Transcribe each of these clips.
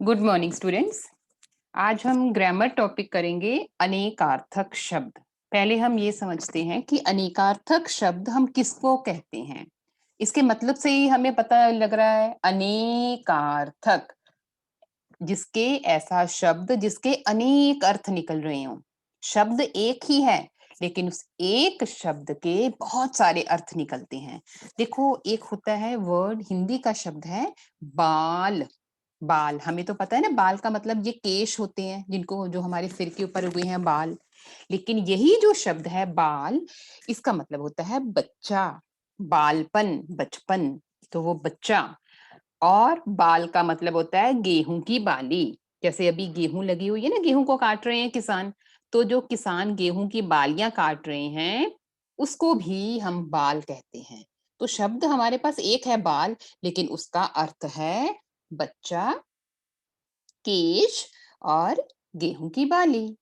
Good morning students. आज हम grammar topic करेंगे अनेकार्थक शब्द। पहले हम ये समझते हैं कि अनेकार्थक शब्द हम किसको कहते हैं। इसके मतलब से ही हमें पता लग रहा है अनेकार्थक, जिसके ऐसा शब्द जिसके अनेक अर्थ निकल रहे हों। शब्द एक ही है लेकिन उस एक शब्द के बहुत सारे अर्थ निकलते हैं। देखो, एक होता है वर्ड, हिंदी का शब्द है बाल। बाल हमें तो पता है ना, बाल का मतलब ये केश होते हैं जिनको, जो हमारे सिर के ऊपर हुए हैं बाल। लेकिन यही जो शब्द है बाल, इसका मतलब होता है बच्चा, बालपन, बचपन। तो वो बच्चा। और बाल का मतलब होता है गेहूं की बाली। जैसे अभी गेहूं लगी हुई है ना, गेहूं को काट रहे हैं किसान, तो जो किसान गेहूं की बालियां काट रहे हैं उसको भी हम बाल कहते हैं। तो शब्द हमारे पास एक है बाल, लेकिन उसका अर्थ है बच्चा, केश और गेहूं की बाली।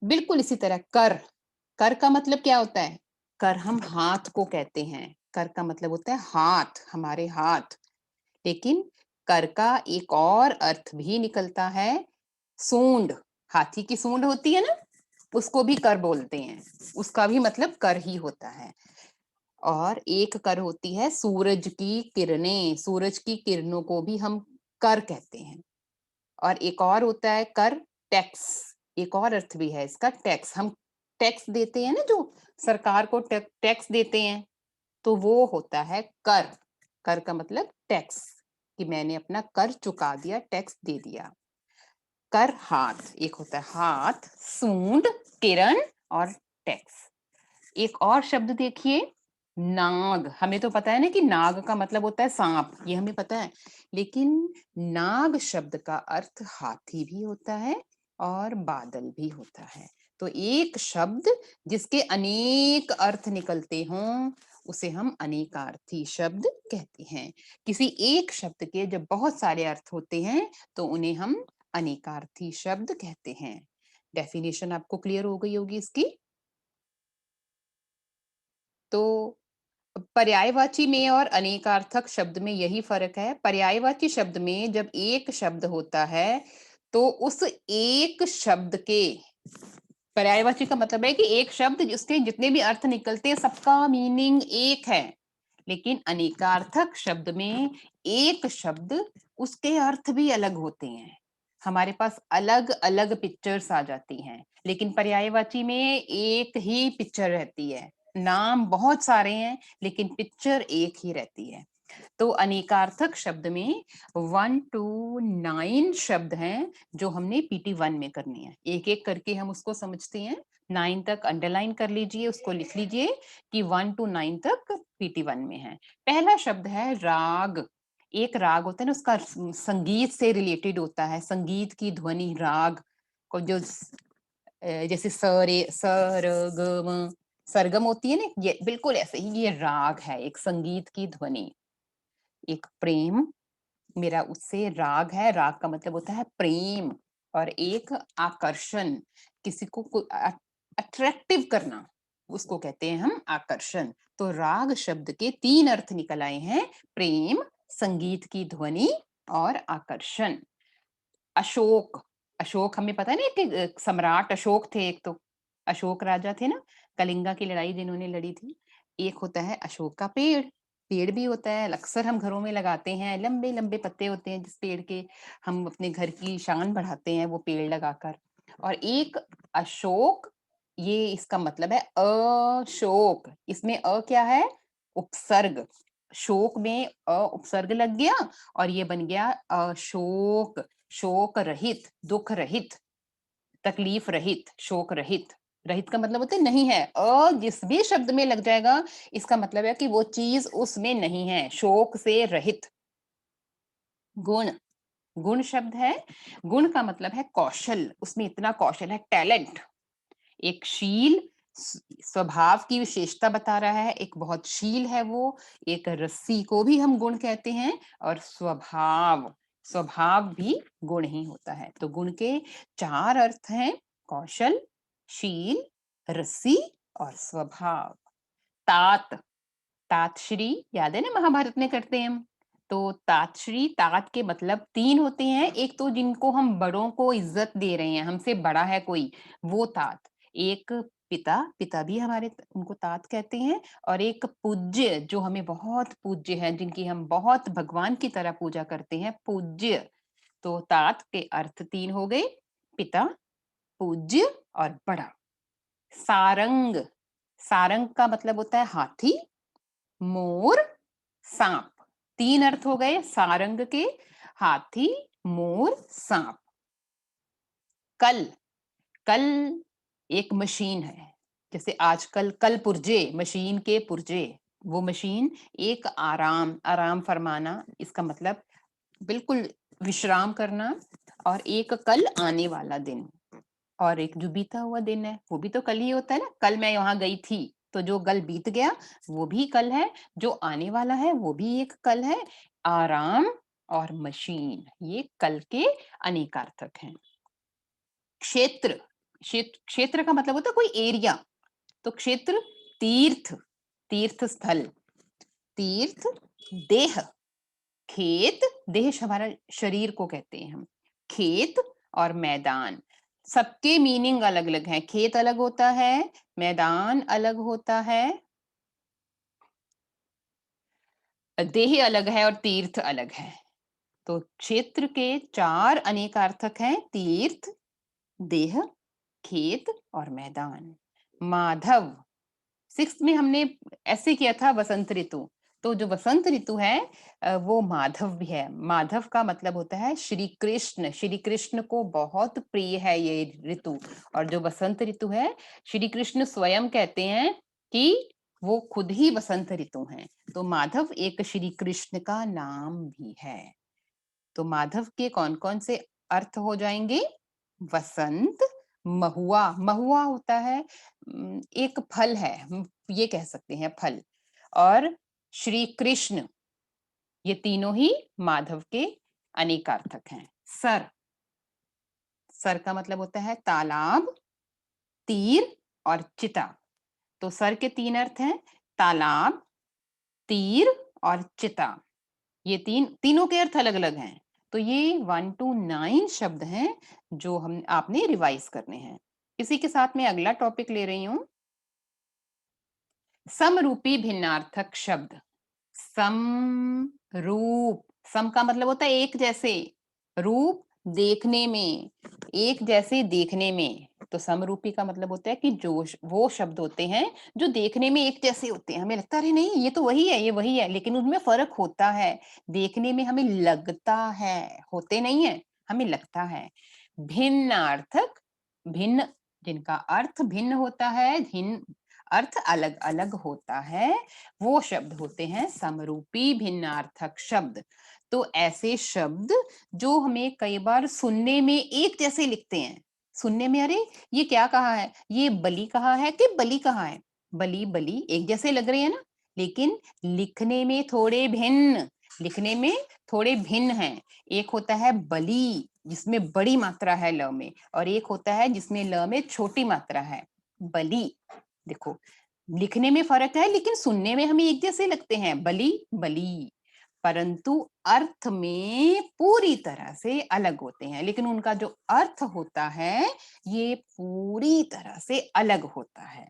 बिल्कुल इसी तरह कर। कर का मतलब क्या होता है? कर हम हाथ को कहते हैं। कर का मतलब होता है हाथ, हमारे हाथ। लेकिन कर का एक और अर्थ भी निकलता है, सूंड। हाथी की सूंड होती है ना, उसको भी कर बोलते हैं। उसका भी मतलब कर ही होता है। और एक कर होती है सूरज की किरणें। सूरज की किरणों को भी हम कर कहते हैं। और एक और होता है कर, टैक्स। एक और अर्थ भी है इसका, टैक्स। हम टैक्स देते हैं ना, जो सरकार को टैक्स देते हैं, तो वो होता है कर। कर का मतलब टैक्स, कि मैंने अपना कर चुका दिया, टैक्स दे दिया। कर हाथ, एक होता है हाथ, सूंड, किरण और टैक्स। एक और शब्द देखिए, नाग। हमें तो पता है ना कि नाग का मतलब होता है सांप, ये हमें पता है। लेकिन नाग शब्द का अर्थ हाथी भी होता है और बादल भी होता है। तो एक शब्द जिसके अनेक अर्थ निकलते हों, उसे हम अनेकार्थी शब्द कहते हैं। किसी एक शब्द के जब बहुत सारे अर्थ होते हैं तो उन्हें हम अनेकार्थी शब्द कहते हैं। डेफिनेशन आपको क्लियर हो गई होगी इसकी। तो पर्यायवाची में और अनेकार्थक शब्द में यही फर्क है। पर्यायवाची शब्द में जब एक शब्द होता है तो उस एक शब्द के, पर्यायवाची का मतलब है कि एक शब्द जिसके जितने भी अर्थ निकलते हैं सबका मीनिंग एक है। लेकिन अनेकार्थक शब्द में एक शब्द, उसके अर्थ भी अलग होते हैं। हमारे पास अलग अलग पिक्चर्स आ जाती हैं। लेकिन पर्यायवाची में एक ही पिक्चर रहती है। नाम बहुत सारे हैं लेकिन पिक्चर एक ही रहती है। तो अनेकार्थक शब्द में 1 to 9 शब्द हैं जो हमने PT1 में करनी है। एक एक करके हम उसको समझते हैं। 9 तक अंडरलाइन कर लीजिए, उसको लिख लीजिए कि 1 to 9 तक PT1 में है। पहला शब्द है राग। एक राग होता है ना, उसका संगीत से रिलेटेड होता है, संगीत की ध्वनि राग को, जो जैसे स रे स र ग म, सरगम होती है ना, ये बिल्कुल ऐसे ही ये राग है, एक संगीत की ध्वनि। एक प्रेम, मेरा उससे राग है, राग का मतलब होता है प्रेम। और एक आकर्षण, किसी को अट्रैक्टिव करना, उसको कहते हैं हम आकर्षण। तो राग शब्द के 3 अर्थ निकल आए हैं, प्रेम, संगीत की ध्वनि और आकर्षण। अशोक। अशोक हमें पता है ना कि सम्राट अशोक थे एक तो। अशोक राजा थे ना, कलिंगा की लड़ाई जिन्होंने लड़ी थी। एक होता है अशोक का पेड़। पेड़ भी होता है, अक्सर हम घरों में लगाते हैं, लंबे लंबे पत्ते होते हैं जिस पेड़ के, हम अपने घर की शान बढ़ाते हैं वो पेड़ लगाकर। और एक अशोक, ये इसका मतलब है अशोक। इसमें क्या है? उपसर्ग। शोक में उपसर्ग लग गया और ये बन गया अशोक। शोक रहित, दुख रहित, तकलीफ रहित, शोक रहित। रहित का मतलब होता है नहीं है। जिस भी शब्द में लग जाएगा, इसका मतलब है कि वो चीज उसमें नहीं है, शोक से रहित। गुण। गुण शब्द है, गुण का मतलब है कौशल, उसमें इतना कौशल है, टैलेंट। एक शील, स्वभाव की विशेषता बता रहा है, एक बहुत शील है वो। एक रस्सी को भी हम गुण कहते हैं। और स्वभाव, स्वभाव भी गुण ही होता है। तो गुण के 4 अर्थ हैं, कौशल, शील, रस्सी और स्वभाव। तात। तात श्री याद है ना, महाभारत में करते हैं हम। तो तातश्री, तात के मतलब 3 होते हैं। एक तो जिनको हम बड़ों को इज्जत दे रहे हैं, हमसे बड़ा है कोई, वो तात। एक पिता, पिता भी हमारे उनको तात कहते हैं। और एक पूज्य, जो हमें बहुत पूज्य है, जिनकी हम बहुत भगवान की तरह पूजा करते हैं, पूज्य। तो तात के अर्थ 3 हो गए, पिता, पूज्य और बड़ा। सारंग, सारंग का मतलब होता है हाथी, मोर, सांप। 3 अर्थ हो गए सारंग के, हाथी, मोर, सांप। कल, कल एक मशीन है, जैसे आजकल कल पुर्जे, मशीन के पुर्जे, वो मशीन। एक आराम, आराम फरमाना, इसका मतलब बिल्कुल विश्राम करना। और एक कल आने वाला दिन, और एक जो बीता हुआ दिन है, वो भी तो कल ही होता है ना। कल मैं यहाँ गई थी, तो जो कल बीत गया वो भी कल है, जो आने वाला है वो भी एक कल है। आराम और मशीन, ये कल के अनेकार्थक हैं। क्षेत्र, क्षेत्र का मतलब होता है कोई एरिया। तो क्षेत्र, तीर्थ, तीर्थ स्थल, तीर्थ, देह, खेत, देह हमारा शरीर को कहते हैं हम, खेत और मैदान। सबके मीनिंग अलग अलग है। खेत अलग होता है, मैदान अलग होता है, देह अलग है और तीर्थ अलग है। तो क्षेत्र के 4 अनेकार्थक हैं, तीर्थ, देह, खेत और मैदान। माधव, 6th में हमने ऐसे किया था वसंत ऋतु। तो जो वसंत ऋतु है वो माधव भी है। माधव का मतलब होता है श्री कृष्ण, श्री कृष्ण को बहुत प्रिय है ये ऋतु। और जो वसंत ऋतु है, श्री कृष्ण स्वयं कहते हैं कि वो खुद ही वसंत ऋतु हैं। तो माधव एक श्री कृष्ण का नाम भी है। तो माधव के कौन कौन से अर्थ हो जाएंगे? वसंत, महुआ, महुआ होता है एक फल है, हम ये कह सकते हैं फल। और श्री कृष्ण, ये तीनों ही माधव के अनेकार्थक हैं। सर, सर का मतलब होता है तालाब, तीर और चिता। तो सर के 3 अर्थ हैं, तालाब, तीर और चिता। ये तीनों के अर्थ अलग अलग हैं। तो ये 1 to 9 शब्द हैं जो हम आपने रिवाइज करने हैं। इसी के साथ में अगला टॉपिक ले रही हूं, समरूपी भिन्नार्थक शब्द। सम, रूप, सम का मतलब होता है एक जैसे, रूप देखने में, एक जैसे देखने में। तो समरूपी का मतलब होता है कि जो वो शब्द होते हैं जो देखने में एक जैसे होते हैं, हमें लगता है अरे नहीं ये तो वही है, ये वही है, लेकिन उनमें फर्क होता है। देखने में हमें लगता है, होते नहीं है, हमें लगता है। भिन्नार्थक, भिन्न, जिनका अर्थ भिन्न होता है, भिन्न अर्थ अलग अलग होता है, वो शब्द होते हैं समरूपी भिन्नार्थक शब्द। तो ऐसे शब्द जो हमें कई बार सुनने में एक जैसे लिखते हैं, सुनने में अरे ये क्या कहा है, ये बलि कहा है कि बलि कहा है, बलि बलि एक जैसे लग रहे हैं ना, लेकिन लिखने में थोड़े भिन्न, लिखने में थोड़े भिन्न हैं। एक होता है बलि जिसमें बड़ी मात्रा है ल में, और एक होता है जिसमें ल में छोटी मात्रा है, बलि। देखो लिखने में फर्क है, लेकिन सुनने में हमें एक जैसे लगते हैं, बलि बलि, परंतु अर्थ में पूरी तरह से अलग होते हैं। लेकिन उनका जो अर्थ होता है ये पूरी तरह से अलग होता है।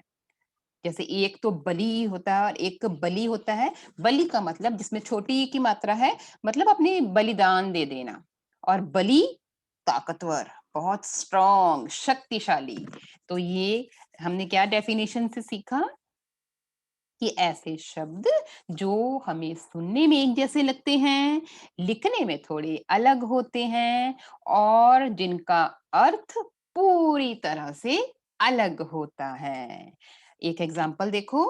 जैसे एक तो बलि होता है और एक बलि होता है। बलि का मतलब जिसमें छोटी की मात्रा है, मतलब अपने बलिदान दे देना, और बलि ताकतवर, बहुत स्ट्रॉन्ग, शक्तिशाली। तो ये हमने क्या डेफिनेशन से सीखा कि ऐसे शब्द जो हमें सुनने में एक जैसे लगते हैं, लिखने में थोड़े अलग होते हैं, और जिनका अर्थ पूरी तरह से अलग होता है। एक एग्जाम्पल देखो,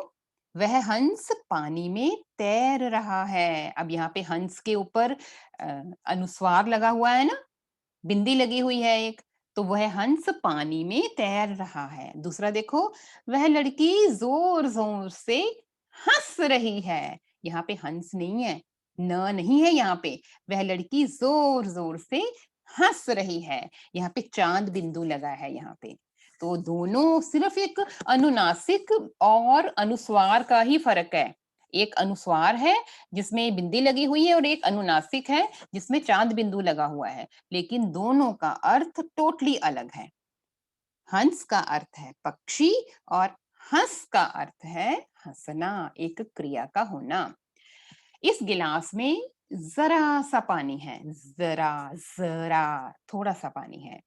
वह हंस पानी में तैर रहा है। अब यहाँ पे हंस के ऊपर अनुस्वार लगा हुआ है ना, बिंदी लगी हुई है एक, तो वह हंस पानी में तैर रहा है। दूसरा देखो, वह लड़की जोर जोर से हंस रही है। यहाँ पे हंस नहीं है, न नहीं है यहाँ पे, वह लड़की जोर जोर से हंस रही है। यहाँ पे चांद बिंदु लगा है यहाँ पे। तो दोनों सिर्फ एक अनुनासिक और अनुस्वार का ही फर्क है, एक अनुस्वार है जिसमें बिंदी लगी हुई है और एक अनुनासिक है जिसमें चांद बिंदु लगा हुआ है, लेकिन दोनों का अर्थ टोटली अलग है। हंस का अर्थ है पक्षी और हंस का अर्थ है हंसना, एक क्रिया का होना। इस गिलास में जरा सा पानी है, जरा जरा थोड़ा सा पानी है।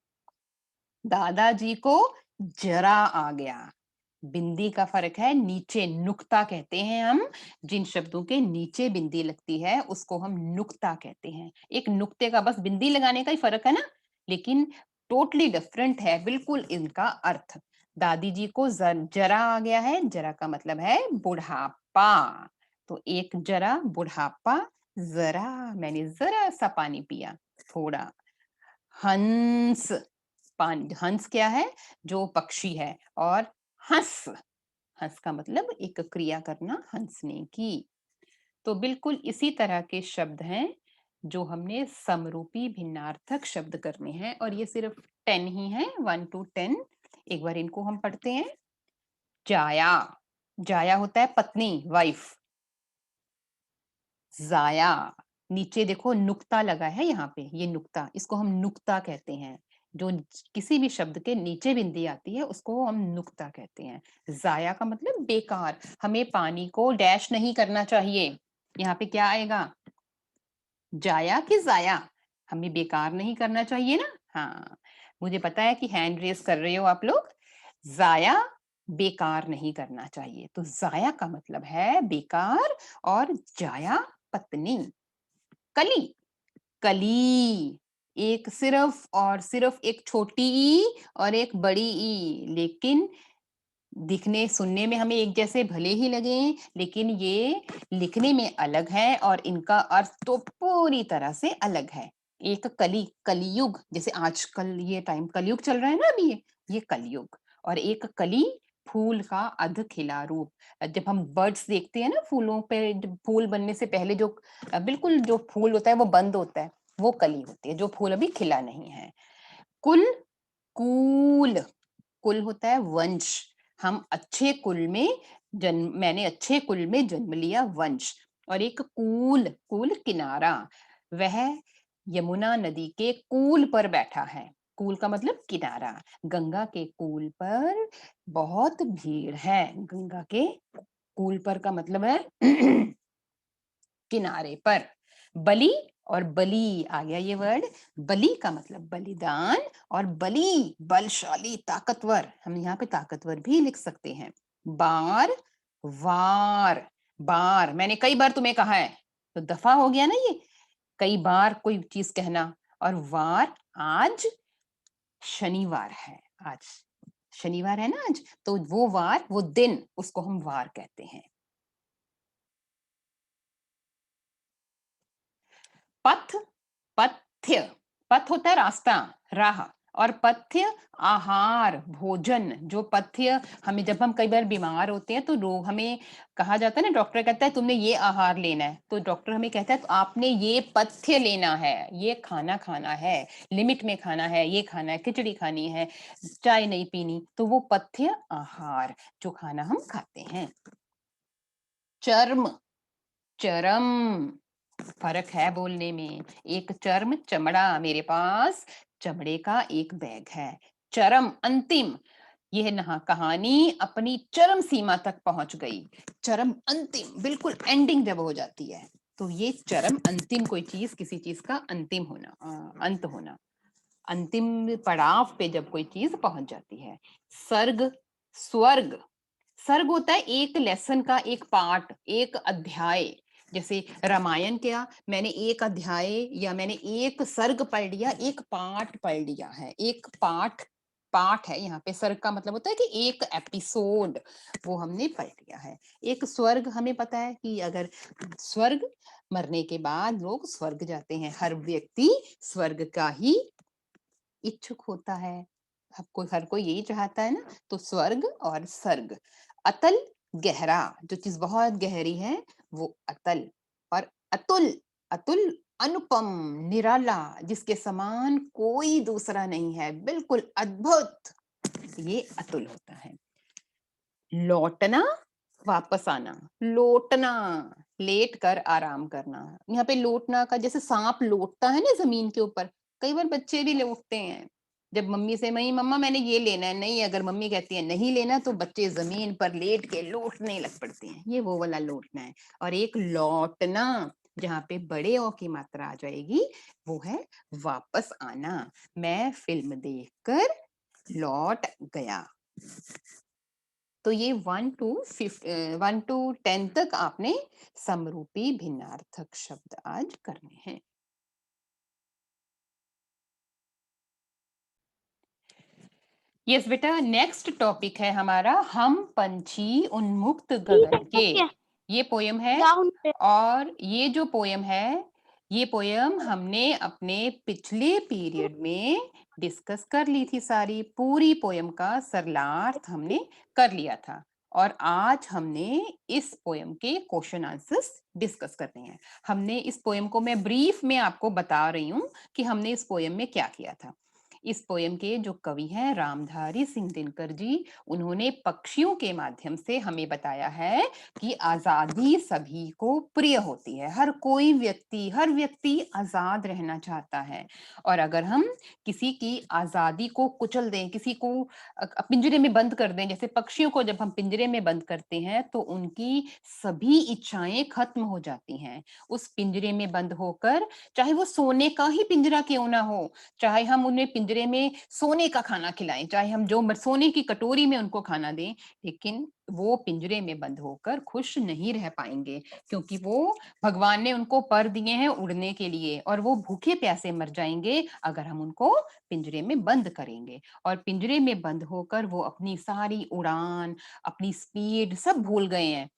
दादाजी को जरा आ गया। बिंदी का फर्क है, नीचे नुक्ता कहते हैं हम, जिन शब्दों के नीचे बिंदी लगती है उसको हम नुक्ता कहते हैं। एक नुक्ते का बस बिंदी लगाने का ही फर्क है ना, लेकिन टोटली डिफरेंट है बिल्कुल इनका अर्थ। दादी जी को जरा आ गया है, जरा का मतलब है बुढ़ापा, तो एक जरा बुढ़ापा, जरा मैंने जरा सा पानी पिया, थोड़ा। हंस, पानी, हंस क्या है, जो पक्षी है, और हंस, हंस का मतलब एक क्रिया करना, हंसने की। तो बिल्कुल इसी तरह के शब्द हैं जो हमने समरूपी भिन्नार्थक शब्द करने हैं, और ये सिर्फ 10 ही हैं, 1 to 10। एक बार इनको हम पढ़ते हैं। जाया, जाया होता है पत्नी, वाइफ। जाया, नीचे देखो नुक्ता लगा है यहाँ पे, ये नुक्ता, इसको हम नुक्ता कहते हैं। जो किसी भी शब्द के नीचे बिंदी आती है उसको हम नुक्ता कहते हैं। जाया का मतलब बेकार, हमें पानी को डैश नहीं करना चाहिए। यहाँ पे क्या आएगा, जाया कि जाया, हमें बेकार नहीं करना चाहिए ना। हाँ, मुझे पता है कि हैंड रेस कर रहे हो आप लोग। जाया बेकार नहीं करना चाहिए, तो जाया का मतलब है बेकार, और जाया पत्नी। कली, कली, एक सिर्फ और सिर्फ एक छोटी ई और एक बड़ी ई, लेकिन दिखने सुनने में हमें एक जैसे भले ही लगे, लेकिन ये लिखने में अलग है और इनका अर्थ तो पूरी तरह से अलग है। एक कली, कलियुग, जैसे आजकल ये टाइम कलयुग चल रहा है ना अभी, ये कलयुग। और एक कली, फूल का अध खिला रूप। जब हम बर्ड्स देखते हैं ना, फूलों पे फूल बनने से पहले जो बिल्कुल जो फूल होता है वो बंद होता है, वो कली होती है, जो फूल अभी खिला नहीं है। कुल, कूल, कुल होता है वंश, हम अच्छे कुल में जन्म, मैंने अच्छे कुल में जन्म लिया, वंश। और एक कूल, कूल किनारा, वह यमुना नदी के कूल पर बैठा है। कूल का मतलब किनारा, गंगा के कूल पर बहुत भीड़ है, गंगा के कूल पर का मतलब है किनारे पर। बलि और बली आ गया ये वर्ड, बलि का मतलब बलिदान, और बली बलशाली, ताकतवर, हम यहाँ पे ताकतवर भी लिख सकते हैं। बार, वार, बार मैंने कई बार तुम्हें कहा है, तो दफा हो गया ना ये, कई बार कोई चीज कहना। और वार, आज शनिवार है, आज शनिवार है ना आज, तो वो वार, वो दिन, उसको हम वार कहते हैं। पथ, पथ्य, पथ होता है रास्ता, राह, और पथ्य आहार, भोजन। जो पथ्य हमें, जब हम कई बार बीमार होते हैं तो रोग हमें कहा जाता है ना, डॉक्टर कहता है तुमने ये आहार लेना है, तो डॉक्टर हमें कहता है तो आपने ये पथ्य लेना है, ये खाना खाना है, लिमिट में खाना है, ये खाना है, खिचड़ी खानी है, चाय नहीं पीनी, तो वो पथ्य आहार जो खाना हम खाते हैं। चर्म, चरम, फर्क है बोलने में। एक चर्म, चमड़ा, मेरे पास चमड़े का एक बैग है। चरम, अंतिम, यह नहा कहानी अपनी चरम सीमा तक पहुंच गई। चरम अंतिम, बिल्कुल एंडिंग जब हो जाती है, तो ये चरम अंतिम, कोई चीज, किसी चीज का अंतिम होना, अंत होना, अंतिम पड़ाव पे जब कोई चीज पहुंच जाती है। सर्ग, स्वर्ग, सर्ग होता है एक लेसन का एक पार्ट, एक अध्याय। जैसे रामायण, क्या मैंने एक अध्याय या मैंने एक सर्ग पढ़ लिया, एक पाठ पढ़ लिया है, एक पाठ, पाठ है यहाँ पे। सर्ग का मतलब होता है कि एक एपिसोड, वो हमने पढ़ लिया है। एक स्वर्ग, हमें पता है कि अगर स्वर्ग, मरने के बाद लोग स्वर्ग जाते हैं, हर व्यक्ति स्वर्ग का ही इच्छुक होता है, सबको, हर कोई यही चाहता है ना। तो स्वर्ग और सर्ग। अतल, गहरा, जो चीज बहुत गहरी है वो अतल। और अतुल, अतुल अनुपम, निराला, जिसके समान कोई दूसरा नहीं है, बिल्कुल अद्भुत, ये अतुल होता है। लौटना, वापस आना, लौटना, लेट कर आराम करना। यहाँ पे लौटना का जैसे सांप लौटता है ना जमीन के ऊपर, कई बार बच्चे भी लौटते हैं। जब मम्मी से नहीं मम्मा मैंने ये लेना है, नहीं अगर मम्मी कहती है नहीं लेना तो बच्चे जमीन पर लेट के लौटने लग पड़ते हैं, ये वो वाला लौटना है। और एक लौटना जहाँ पे बड़े ओ की मात्रा आ जाएगी वो है वापस आना। मैं फिल्म देखकर लौट गया। तो ये 1 to 10 तक आपने समरूपी भिन्नार्थक शब्द आज करने हैं। यस बेटा, नेक्स्ट टॉपिक है हमारा हम पंछी उन्मुक्त गगन के। ये पोयम है और ये जो पोयम है ये पोयम हमने अपने पिछले पीरियड में डिस्कस कर ली थी। सारी पूरी पोयम का सरलार्थ हमने कर लिया था और आज हमने इस पोयम के क्वेश्चन आंसर्स डिस्कस करने हैं। हमने इस पोयम को मैं ब्रीफ में आपको बता रही हूँ कि हमने इस पोयम में क्या किया था। इस पोयम के जो कवि हैं रामधारी सिंह दिनकर जी, उन्होंने पक्षियों के माध्यम से हमें बताया है कि आजादी सभी को प्रिय होती है। हर व्यक्ति आजाद रहना चाहता है और अगर हम किसी की आजादी को कुचल दें, किसी को पिंजरे में बंद कर दें, जैसे पक्षियों को जब हम पिंजरे में बंद करते हैं तो उनकी सभी इच्छाएं खत्म हो जाती हैं। उस पिंजरे में बंद होकर, चाहे वो सोने का ही पिंजरा क्यों ना हो, चाहे हम उन्हें पिंजरे में सोने का खाना खिलाएं, चाहे हम जो सोने की कटोरी में उनको खाना दें, लेकिन वो पिंजरे में बंद होकर खुश नहीं रह पाएंगे क्योंकि वो भगवान ने उनको पर दिए हैं उड़ने के लिए और वो भूखे प्यासे मर जाएंगे अगर हम उनको पिंजरे में बंद करेंगे। और पिंजरे में बंद होकर वो अपनी सारी उड़ान, अपनी स्पीड सब भूल गए हैं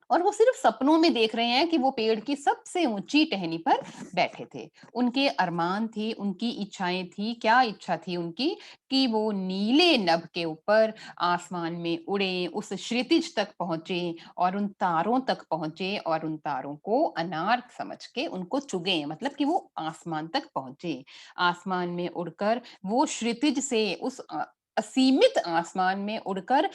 और वो सिर्फ सपनों में देख रहे हैं कि वो पेड़ की सबसे ऊंची टहनी पर बैठे थे। उनके अरमान थे, उनकी इच्छाएं थी। क्या इच्छा थी उनकी? कि वो नीले नभ के ऊपर आसमान में उड़े, उस क्षितिज तक पहुंचे और उन तारों तक पहुंचे और उन तारों को अनार समझ के उनको चुगे, मतलब कि वो आसमान तक पहुंचे। आसमान में उड़कर वो क्षितिज से उस असीमित आसमान में उड़कर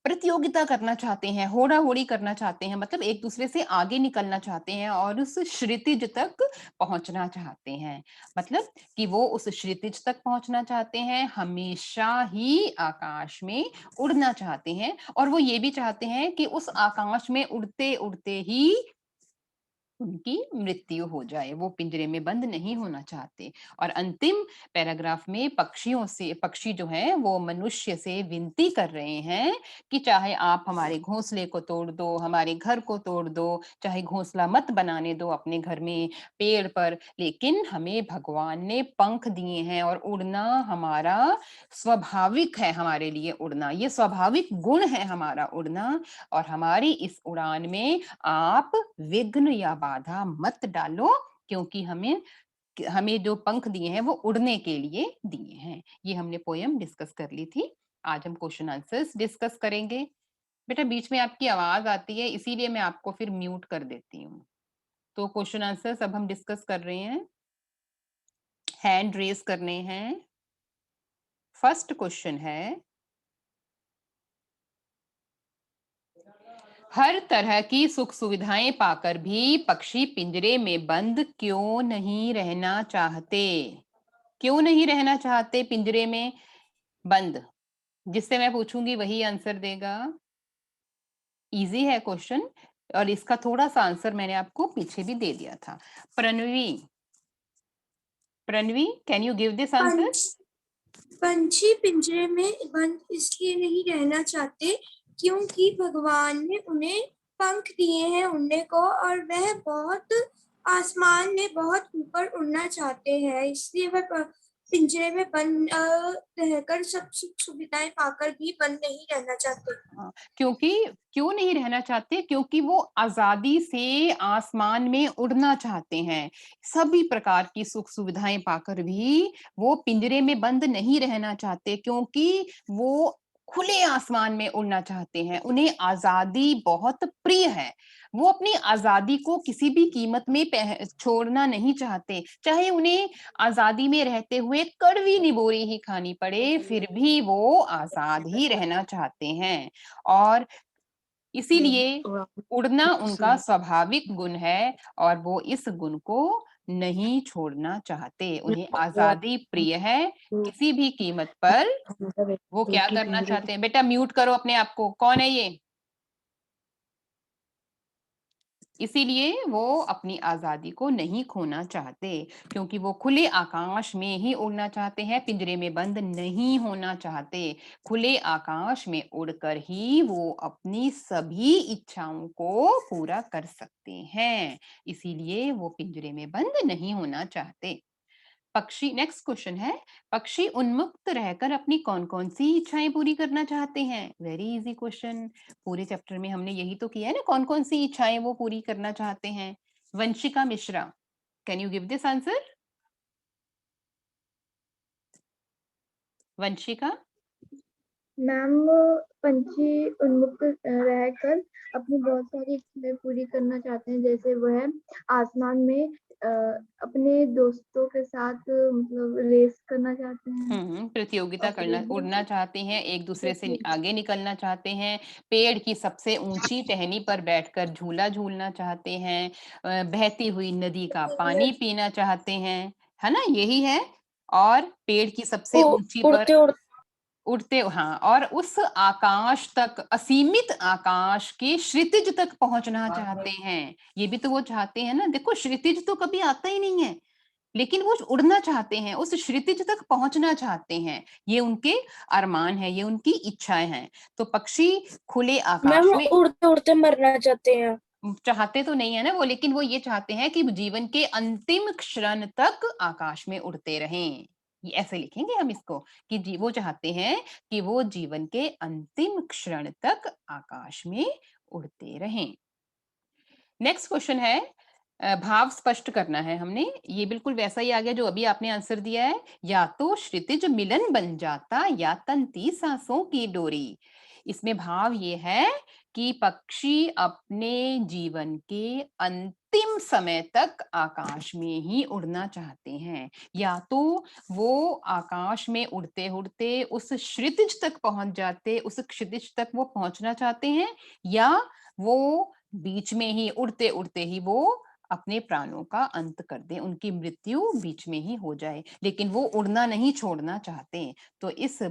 प्रतियोगिता करना चाहते हैं, होड़ा-होड़ी करना चाहते हैं, मतलब एक दूसरे से आगे निकलना चाहते हैं और उस क्षितिज तक पहुंचना चाहते हैं। मतलब कि वो उस क्षितिज तक पहुंचना चाहते हैं, हमेशा ही आकाश में उड़ना चाहते हैं और वो ये भी चाहते हैं कि उस आकाश में उड़ते-उड़ते ही उनकी मृत्यु हो जाए, वो पिंजरे में बंद नहीं होना चाहते। और अंतिम पैराग्राफ में पक्षी जो हैं वो मनुष्य से विनती कर रहे हैं कि चाहे आप हमारे घोंसले को तोड़ दो, हमारे घर को तोड़ दो, चाहे घोंसला मत बनाने दो अपने घर में पेड़ पर, लेकिन हमें भगवान ने पंख दिए हैं और उड़ना हमारा स्वाभाविक है। हमारे लिए उड़ना ये स्वाभाविक गुण है हमारा उड़ना, और हमारी इस उड़ान में आप विघ्न या बाधा मत डालो क्योंकि हमें हमें जो पंख दिए हैं वो उड़ने के लिए दिए हैं। ये हमने पोयम डिस्कस कर ली थी। आज हम क्वेश्चन आंसर्स डिस्कस करेंगे। बेटा बीच में आपकी आवाज आती है इसीलिए मैं आपको फिर म्यूट कर देती हूँ। तो क्वेश्चन आंसर्स अब हम डिस्कस कर रहे हैं, हैंड रेज करने हैं। फर्स्ट क्वेश्चन है, हर तरह की सुख सुविधाएं पाकर भी पक्षी पिंजरे में बंद क्यों नहीं रहना चाहते? क्यों नहीं रहना चाहते पिंजरे में बंद? जिससे मैं पूछूंगी वही आंसर देगा। इजी है क्वेश्चन और इसका थोड़ा सा आंसर मैंने आपको पीछे भी दे दिया था। Pranavi, Pranavi can you give this answer? पंछी पिंजरे में बंद इसलिए नहीं रहना चाहते क्योंकि भगवान ने उन्हें पंख दिए हैं उड़ने को और वह बहुत आसमान में बहुत ऊपर उड़ना चाहते हैं, इसलिए वह पिंजरे में बंद रहकर सब सुख सुविधाएं पाकर भी बंद नहीं रहना चाहते। क्योंकि क्यों नहीं रहना चाहते? क्योंकि वो आजादी से आसमान में उड़ना चाहते हैं। सभी प्रकार की सुख सुविधाएं पाकर भी वो पिंजरे में बंद नहीं रहना चाहते क्योंकि वो खुले आसमान में उड़ना चाहते हैं। उन्हें आजादी बहुत प्रिय है। वो अपनी आजादी को किसी भी कीमत में छोड़ना नहीं चाहते, चाहे उन्हें आजादी में रहते हुए कड़वी निबोरी ही खानी पड़े, फिर भी वो आजाद ही रहना चाहते हैं। और इसीलिए उड़ना उनका स्वाभाविक गुण है और वो इस गुण को नहीं छोड़ना चाहते। उन्हें आजादी प्रिय है, किसी भी कीमत पर वो क्या करना चाहते हैं। बेटा म्यूट करो अपने आप को। कौन है ये? इसीलिए वो अपनी आजादी को नहीं खोना चाहते, क्योंकि वो खुले आकाश में ही उड़ना चाहते हैं, पिंजरे में बंद नहीं होना चाहते। खुले आकाश में उड़कर ही वो अपनी सभी इच्छाओं को पूरा कर सकते हैं। इसीलिए वो पिंजरे में बंद नहीं होना चाहते। पक्षी, नेक्स्ट क्वेश्चन है, पक्षी उन्मुक्त रहकर अपनी कौन-कौन सी इच्छाएं पूरी करना चाहते हैं? Very easy question. पूरे चैप्टर में हमने यही तो किया है ना, कौन-कौन सी इच्छाएं वो पूरी करना चाहते हैं। Vanshika Mishra, can you give this answer? Vanshika. Ma'am, पंछी उन्मुक्त रहकर अपनी बहुत सारी इच्छाएं पूरी करना चाहते हैं, जैसे वह आसमान में अपने दोस्तों के साथ मतलब रेस करना चाहते हैं। प्रतियोगिता करना, उड़ना चाहते हैं, एक दूसरे से आगे निकलना चाहते हैं, पेड़ की सबसे ऊंची टहनी पर बैठकर झूला झूलना चाहते हैं, बहती हुई नदी का पानी पीना चाहते हैं, है ना, यही है। और पेड़ की सबसे ऊंची पर उड़ते, हाँ, और उस आकाश तक, असीमित आकाश के क्षितिज तक पहुंचना चाहते हैं। ये भी तो वो चाहते हैं ना। देखो क्षितिज तो कभी आता ही नहीं है, लेकिन वो उड़ना चाहते हैं, उस क्षितिज तक पहुंचना चाहते हैं। ये उनके अरमान है, ये उनकी इच्छाएं हैं। तो पक्षी खुले आकाश में उड़ते उड़ते मरना चाहते हैं। चाहते तो नहीं है ना वो, लेकिन वो ये चाहते हैं कि जीवन के अंतिम क्षण तक आकाश में उड़ते रहें। ये ऐसे लिखेंगे हम इसको कि वो चाहते हैं कि वो जीवन के अंतिम क्षण तक आकाश में उड़ते रहें। नेक्स्ट क्वेश्चन है, भाव स्पष्ट करना है हमने। ये बिल्कुल वैसा ही आ गया जो अभी आपने आंसर दिया है। या तो क्षितिज मिलन बन जाता या तनती सांसों की डोरी। इसमें भाव ये है कि पक्षी अपने जीवन के अंतिम समय तक आकाश में ही उड़ना चाहते हैं। या तो वो आकाश में उड़ते उड़ते उस क्षितिज तक पहुंच जाते, उस क्षितिज तक वो पहुंचना चाहते हैं, या वो बीच में ही उड़ते उड़ते ही वो अपने प्राणों का अंत कर दें, उनकी मृत्यु बीच में ही हो जाए, लेकिन वो उड़ना नहीं छोड़ना चाहते। तो इस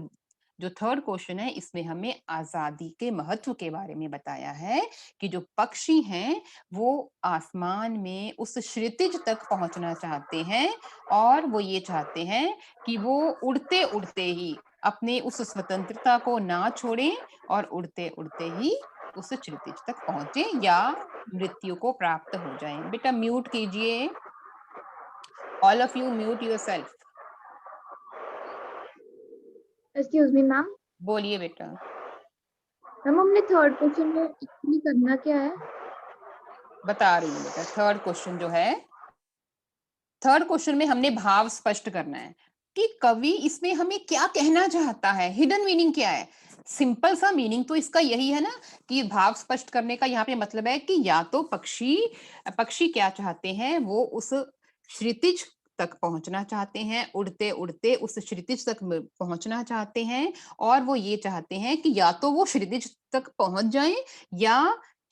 जो थर्ड क्वेश्चन है, इसमें हमें आजादी के महत्व के बारे में बताया है कि जो पक्षी हैं वो आसमान में उस क्षितिज तक पहुंचना चाहते हैं, और वो ये चाहते हैं कि वो उड़ते उड़ते ही अपने उस स्वतंत्रता को ना छोड़ें और उड़ते उड़ते ही उस क्षितिज तक पहुंचे या मृत्यु को प्राप्त हो जाएं। बेटा म्यूट कीजिए, all of you mute yourself. Excuse me ma'am. बोलिए बेटा। मैम, हमने थर्ड क्वेश्चन में एक्चुअली करना क्या है? बता रही हूँ बेटा, थर्ड क्वेश्चन जो है, थर्ड क्वेश्चन में हमने भाव स्पष्ट करना है कि कवि इसमें हमें क्या कहना चाहता है, हिडन मीनिंग क्या है। सिंपल सा मीनिंग तो इसका यही है ना कि भाव स्पष्ट करने का यहाँ पे मतलब है कि या तो पक्षी पक्षी क्या चाहते हैं, वो उस क्षितिज तक पहुंचना चाहते हैं, उड़ते उड़ते उस क्षितिज तक पहुंचना चाहते हैं, और वो ये चाहते हैं कि या तो वो क्षितिज तक पहुंच जाएं या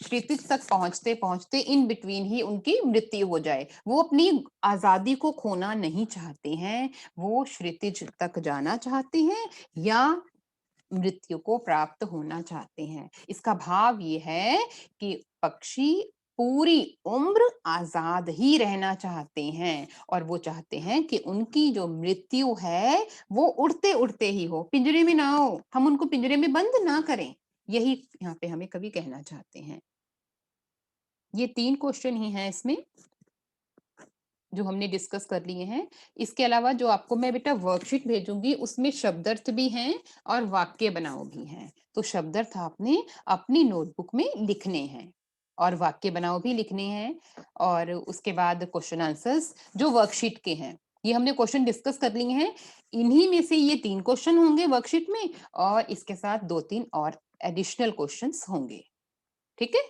क्षितिज तक पहुंचते पहुंचते इन बिटवीन ही उनकी मृत्यु हो जाए। वो अपनी आजादी को खोना नहीं चाहते हैं, वो क्षितिज तक जाना चाहते हैं या मृत्यु को प्राप्त होना चाहते हैं। इसका भाव ये है कि पक्षी पूरी उम्र आजाद ही रहना चाहते हैं, और वो चाहते हैं कि उनकी जो मृत्यु है वो उड़ते उड़ते ही हो, पिंजरे में ना हो, हम उनको पिंजरे में बंद ना करें। यही यहाँ पे हमें कवि कहना चाहते हैं। ये 3 क्वेश्चन ही हैं इसमें जो हमने डिस्कस कर लिए हैं। इसके अलावा जो आपको मैं बेटा वर्कशीट भेजूंगी उसमें शब्दार्थ भी हैं और वाक्य बनाओ भी हैं। तो शब्दार्थ आपने अपनी नोटबुक में लिखने हैं और वाक्य बनाओ भी लिखने हैं, और उसके बाद क्वेश्चन आंसर्स जो वर्कशीट के हैं। ये हमने क्वेश्चन डिस्कस कर लिए हैं। इन्हीं में से ये 3 क्वेश्चन होंगे वर्कशीट में, और इसके साथ 2-3 और एडिशनल क्वेश्चंस होंगे। ठीक है?